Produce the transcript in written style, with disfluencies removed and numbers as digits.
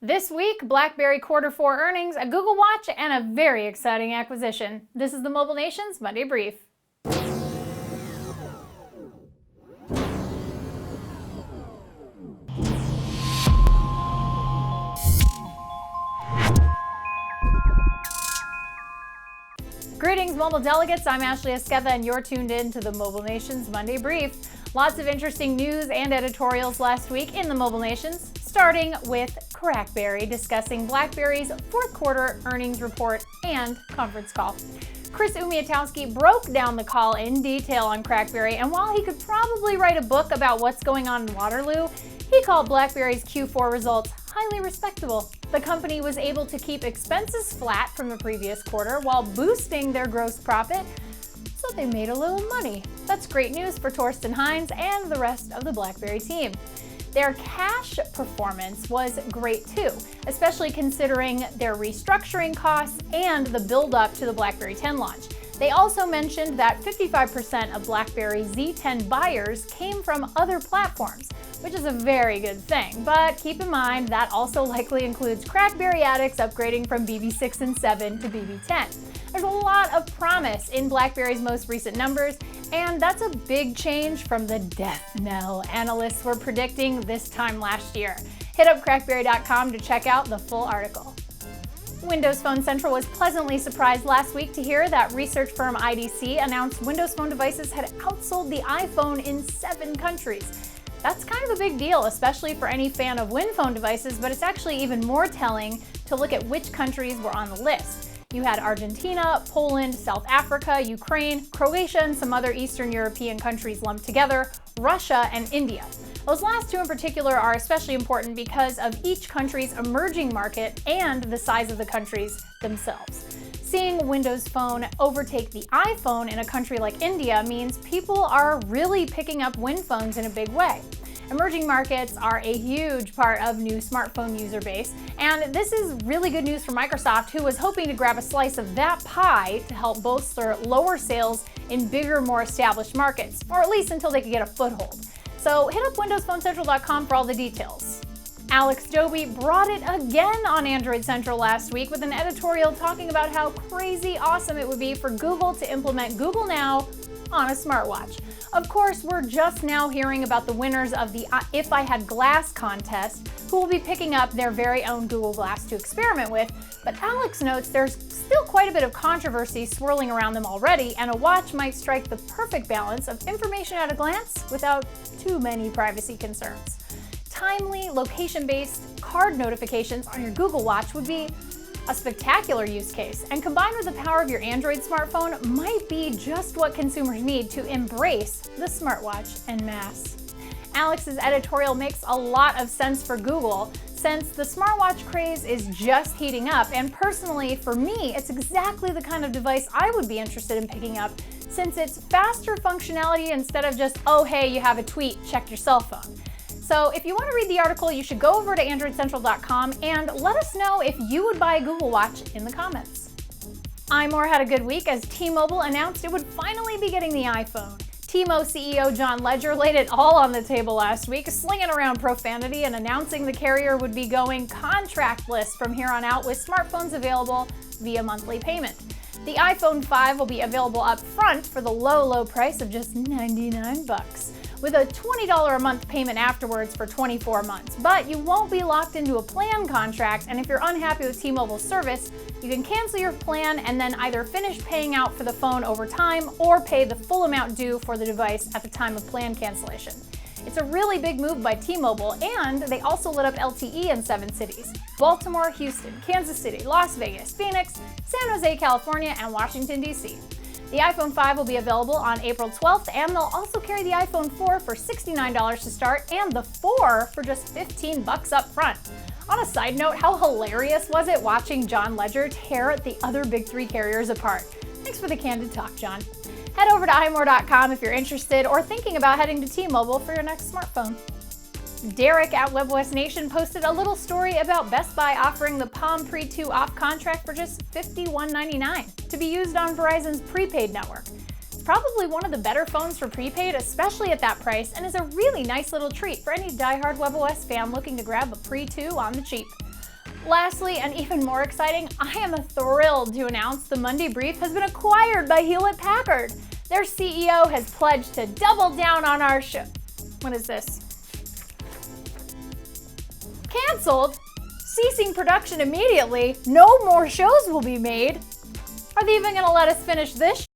This week, BlackBerry Q4 earnings, a Google Watch, and a very exciting acquisition. This is the Mobile Nation's Monday Brief. Greetings, mobile delegates. I'm Ashley Esqueda, and you're tuned in to the Mobile Nation's Monday Brief. Lots of interesting news and editorials last week in the Mobile Nations, starting with CrackBerry discussing BlackBerry's Q4 earnings report and conference call. Chris Umiatowski broke down the call in detail on CrackBerry, and while he could probably write a book about what's going on in Waterloo, he called BlackBerry's Q4 results highly respectable. The company was able to keep expenses flat from the previous quarter while boosting their gross profit, so they made a little money. That's great news for Torsten Hines and the rest of the BlackBerry team. Their cash performance was great too, especially considering their restructuring costs and the build-up to the BlackBerry 10 launch. They also mentioned that 55% of BlackBerry Z10 buyers came from other platforms, which is a very good thing, but keep in mind that also likely includes CrackBerry addicts upgrading from BB6 and 7 to BB10. There's a lot of promise in BlackBerry's most recent numbers, and that's a big change from the death knell analysts were predicting this time last year. Hit up crackberry.com to check out the full article. Windows Phone Central was pleasantly surprised last week to hear that research firm IDC announced Windows Phone devices had outsold the iPhone in 7 countries. That's kind of a big deal, especially for any fan of WinPhone devices, but it's actually even more telling to look at which countries were on the list. You had Argentina, Poland, South Africa, Ukraine, Croatia, and some other Eastern European countries lumped together, Russia, and India. Those last two in particular are especially important because of each country's emerging market and the size of the countries themselves. Seeing Windows Phone overtake the iPhone in a country like India means people are really picking up WinPhones in a big way. Emerging markets are a huge part of new smartphone user base, and this is really good news for Microsoft, who was hoping to grab a slice of that pie to help bolster lower sales in bigger, more established markets, or at least until they could get a foothold. So hit up WindowsPhoneCentral.com for all the details. Alex Dobie brought it again on Android Central last week with an editorial talking about how crazy awesome it would be for Google to implement Google Now on a smartwatch. Of course, we're just now hearing about the winners of the If I Had Glass contest, who will be picking up their very own Google Glass to experiment with, but Alex notes there's still quite a bit of controversy swirling around them already, and a watch might strike the perfect balance of information at a glance without too many privacy concerns. Timely, location-based card notifications on your Google Watch would be a spectacular use case, and combined with the power of your Android smartphone might be just what consumers need to embrace the smartwatch en masse. Alex's editorial makes a lot of sense for Google, since the smartwatch craze is just heating up, and personally, for me, it's exactly the kind of device I would be interested in picking up, since it's faster functionality instead of just, oh hey, you have a tweet, check your cell phone. So if you want to read the article, you should go over to AndroidCentral.com and let us know if you would buy a Google Watch in the comments. iMore had a good week as T-Mobile announced it would finally be getting the iPhone. T-Mo CEO John Legere laid it all on the table last week, slinging around profanity and announcing the carrier would be going contractless from here on out with smartphones available via monthly payment. The iPhone 5 will be available up front for the low price of just $99. With a $20 a month payment afterwards for 24 months. But you won't be locked into a plan contract, and if you're unhappy with T-Mobile's service, you can cancel your plan and then either finish paying out for the phone over time or pay the full amount due for the device at the time of plan cancellation. It's a really big move by T-Mobile, and they also lit up LTE in 7 cities: Baltimore, Houston, Kansas City, Las Vegas, Phoenix, San Jose, California, and Washington, D.C. The iPhone 5 will be available on April 12th, and they'll also carry the iPhone 4 for $69 to start and the 4 for just $15 up front. On a side note, how hilarious was it watching John Legere tear the other big 3 carriers apart? Thanks for the candid talk, John. Head over to iMore.com if you're interested or thinking about heading to T-Mobile for your next smartphone. Derek at WebOSNation posted a little story about Best Buy offering the Palm Pre 2 off contract for just $51.99 to be used on Verizon's prepaid network. It's probably one of the better phones for prepaid, especially at that price, and is a really nice little treat for any diehard WebOS fan looking to grab a Pre 2 on the cheap. Lastly, and even more exciting, I am thrilled to announce the Monday Brief has been acquired by Hewlett-Packard. Their CEO has pledged to double down on our show. What is this? Canceled? Ceasing production immediately? No more shows will be made? Are they even going to let us finish this?